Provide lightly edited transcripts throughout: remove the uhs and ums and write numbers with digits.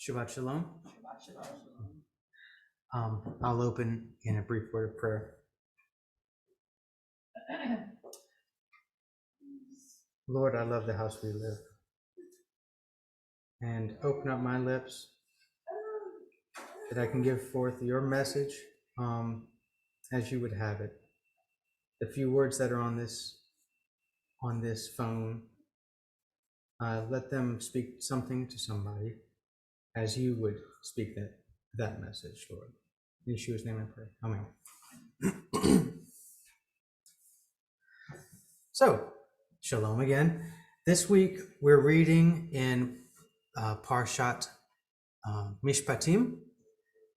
Shabbat Shalom. I'll open in a brief word of prayer. Lord, I love the house we live. And open up my lips that I can give forth your message as you would have it. The few words that are on this phone, let them speak something to somebody as you would speak that message, Lord. In Yeshua's name I pray. Amen. So, Shalom again. This week we're reading in Parshat Mishpatim,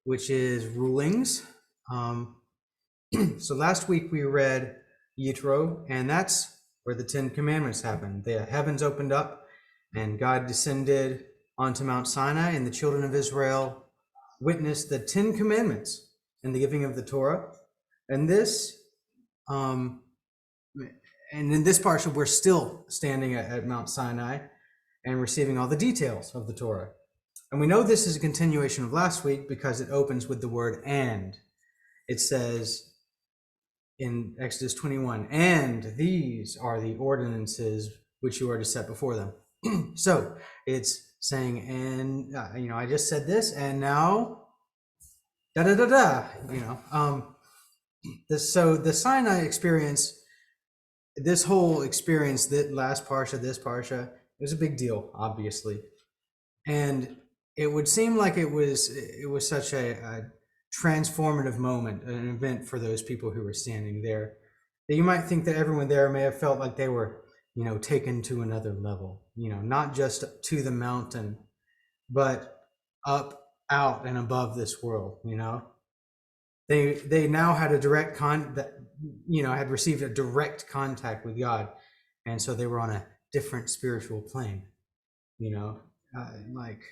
which is rulings. So last week we read Yitro, and that's where the Ten Commandments happened. The heavens opened up, and God descended onto Mount Sinai, and the children of Israel witnessed the Ten Commandments and the giving of the Torah. And this, and in this parsha, we're still standing at Mount Sinai and receiving all the details of the Torah. And we know this is a continuation of last week because it opens with the word "and." It says in Exodus 21, "And these are the ordinances which you are to set before them." So it's saying, and I just said this, and now da da da da. So the Sinai experience, this whole experience, that last parsha, this parsha, it was a big deal, obviously, and it would seem like it was such a transformative moment, an event for those people who were standing there, that you might think that everyone there may have felt like they were, taken to another level, not just to the mountain, but up, out, and above this world. They now had a direct had received a direct contact with God, and so they were on a different spiritual plane, like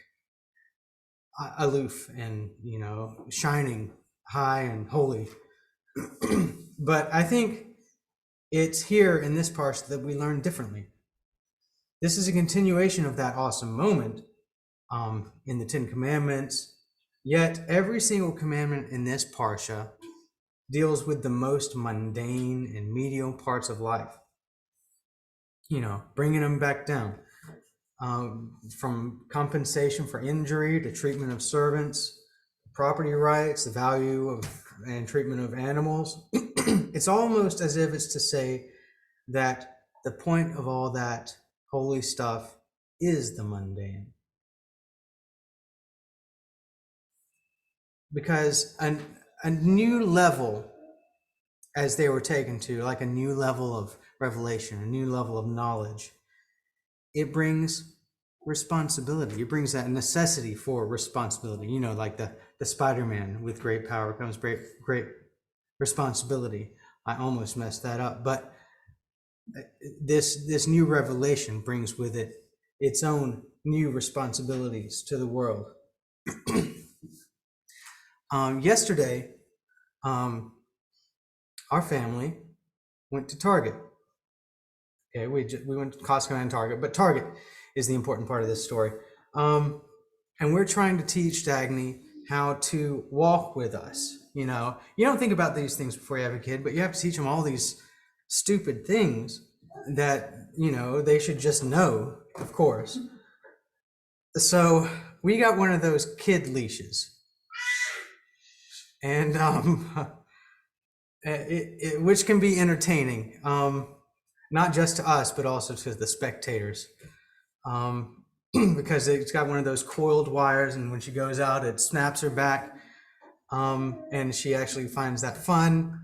aloof and shining high and holy. But I think it's here in this parsha that we learn differently. This is a continuation of that awesome moment in the Ten Commandments, yet every single commandment in this parsha deals with the most mundane and menial parts of life, bringing them back down. From compensation for injury to treatment of servants, property rights, the value of and treatment of animals. It's almost as if it's to say that the point of all that holy stuff is the mundane. Because a new level, as they were taken to, like a new level of revelation, a new level of knowledge, it brings responsibility. It brings that necessity for responsibility. Like the Spider-Man, with great power comes great responsibility. I almost messed that up, but this new revelation brings with it its own new responsibilities to the world. Yesterday, our family went to Target. Okay, we went to Costco and Target, but Target is the important part of this story. And we're trying to teach Dagny how to walk with us. You don't think about these things before you have a kid, but you have to teach them all these stupid things that, they should just know, of course. So we got one of those kid leashes. And which can be entertaining, not just to us, but also to the spectators. Because it's got one of those coiled wires, and when she goes out, it snaps her back, and she actually finds that fun.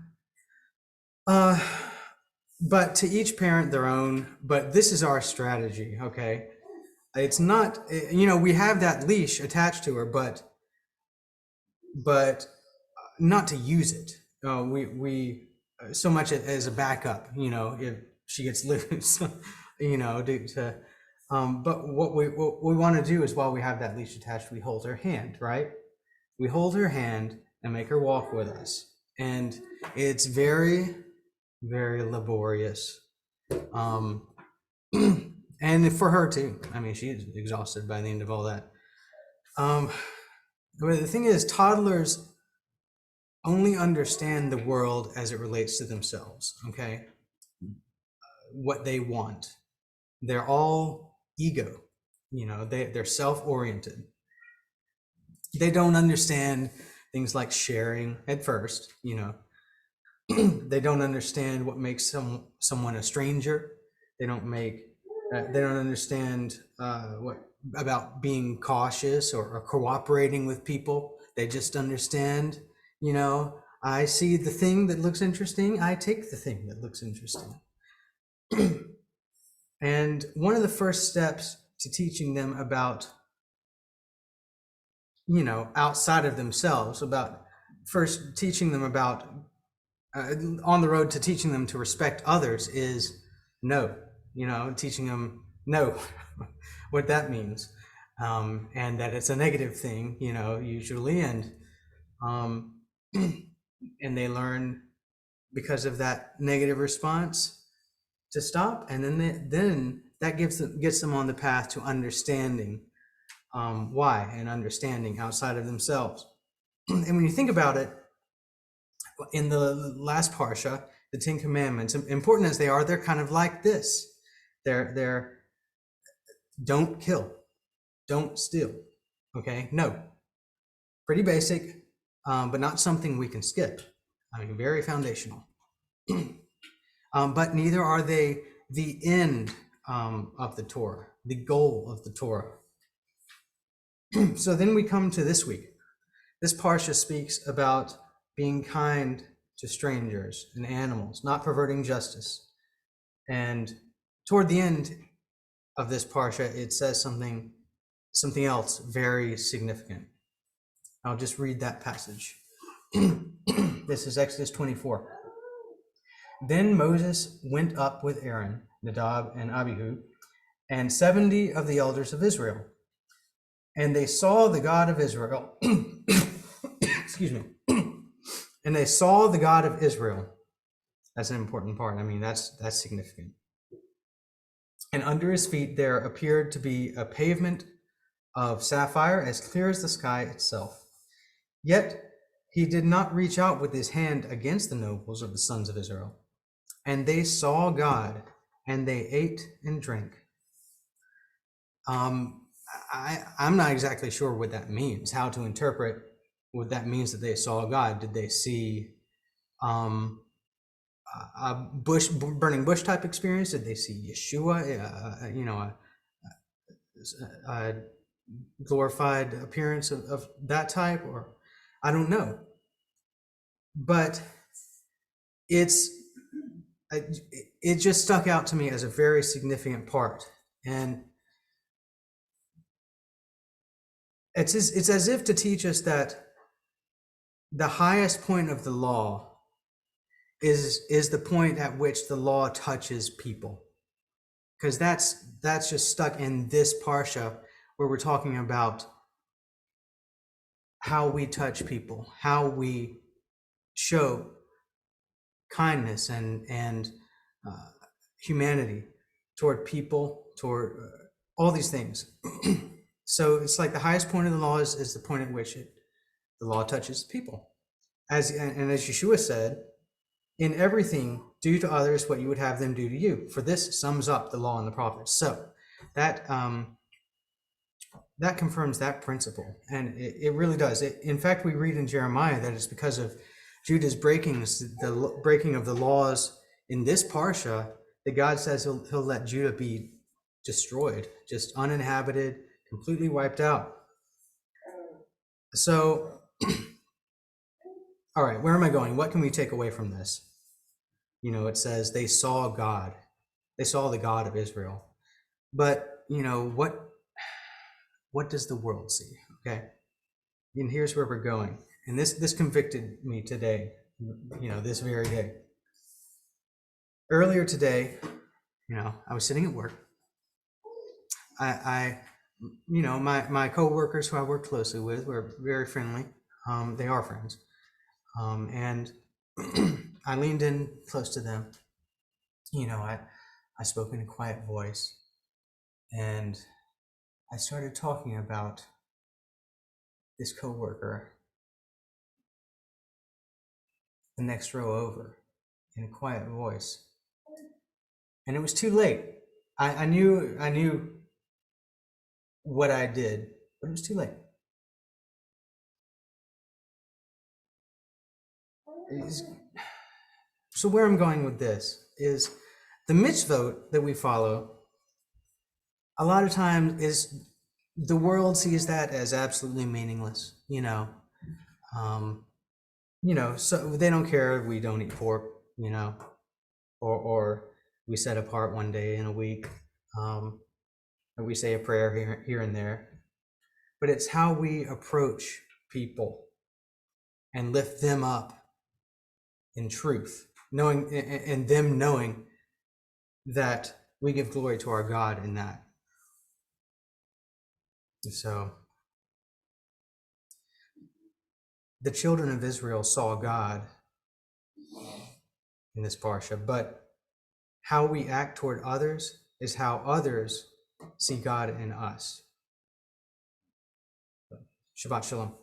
But to each parent their own, but this is our strategy, okay? It's not, we have that leash attached to her, but not to use it. We so much as a backup, if she gets loose, but what we want to do is, while we have that leash attached, we hold her hand, right? We hold her hand and make her walk with us. And it's very, very laborious. And for her too. I mean, she's exhausted by the end of all that. But the thing is, toddlers only understand the world as it relates to themselves, okay? What they want. They're all ego, they're self-oriented. They don't understand things like sharing at first, They don't understand what makes someone a stranger. They don't make they don't understand what about being cautious or cooperating with people. They just understand, I see the thing that looks interesting, I take the thing that looks interesting. And one of the first steps to teaching them about, outside of themselves, about first teaching them about on the road to teaching them to respect others is no, teaching them no, what that means, and that it's a negative thing, usually, um, and they learn because of that negative response to stop, and then that gets them on the path to understanding why, and understanding outside of themselves. And when you think about it, in the last parsha, the Ten Commandments, important as they are, they're kind of like this. They're don't kill, don't steal. Okay, no, pretty basic, but not something we can skip. I mean, very foundational. But neither are they the end of the Torah, the goal of the Torah. So then we come to this week. This parsha speaks about being kind to strangers and animals, not perverting justice. And toward the end of this parsha, it says something else very significant. I'll just read that passage. This is Exodus 24. Then Moses went up with Aaron, Nadab, and Abihu, and 70 of the elders of Israel. And they saw the God of Israel. Excuse me. And they saw the God of Israel. That's an important part. I mean, that's significant. And under his feet there appeared to be a pavement of sapphire as clear as the sky itself. Yet he did not reach out with his hand against the nobles of the sons of Israel. And they saw God, and they ate and drank. I'm not exactly sure what that means, how to interpret what that means that they saw God. Did they see a burning bush type experience? Did they see Yeshua, a glorified appearance of that type? Or I don't know. But it just stuck out to me as a very significant part. And it's as if to teach us that the highest point of the law is the point at which the law touches people, because that's just stuck in this parsha where we're talking about how we touch people, how we show kindness and humanity toward people, toward all these things. So it's like the highest point of the law is the point at which the law touches people. As Yeshua said, in everything, do to others what you would have them do to you. For this sums up the law and the prophets. So that confirms that principle, and it really does. In fact, we read in Jeremiah that it's because of Judah's breaking of the laws in this parsha that God says he'll let Judah be destroyed, just uninhabited, completely wiped out. So, all right, where am I going? What can we take away from this? It says they saw God. They saw the God of Israel. But, what does the world see? Okay. And here's where we're going. And this convicted me today, this very day. Earlier today, I was sitting at work. My coworkers who I work closely with were very friendly. They are friends. And I leaned in close to them. I spoke in a quiet voice, and I started talking about his coworker the next row over in a quiet voice. And it was too late. I knew what I did, but it was too late. So where I'm going with this is the mitzvot that we follow, a lot of times is the world sees that as absolutely meaningless, so they don't care if we don't eat pork, or we set apart one day in a week, or we say a prayer here and there. But it's how we approach people and lift them up in truth, knowing and them knowing that we give glory to our God in that. And so the children of Israel saw God in this parsha, but how we act toward others is how others see God in us. Shabbat Shalom.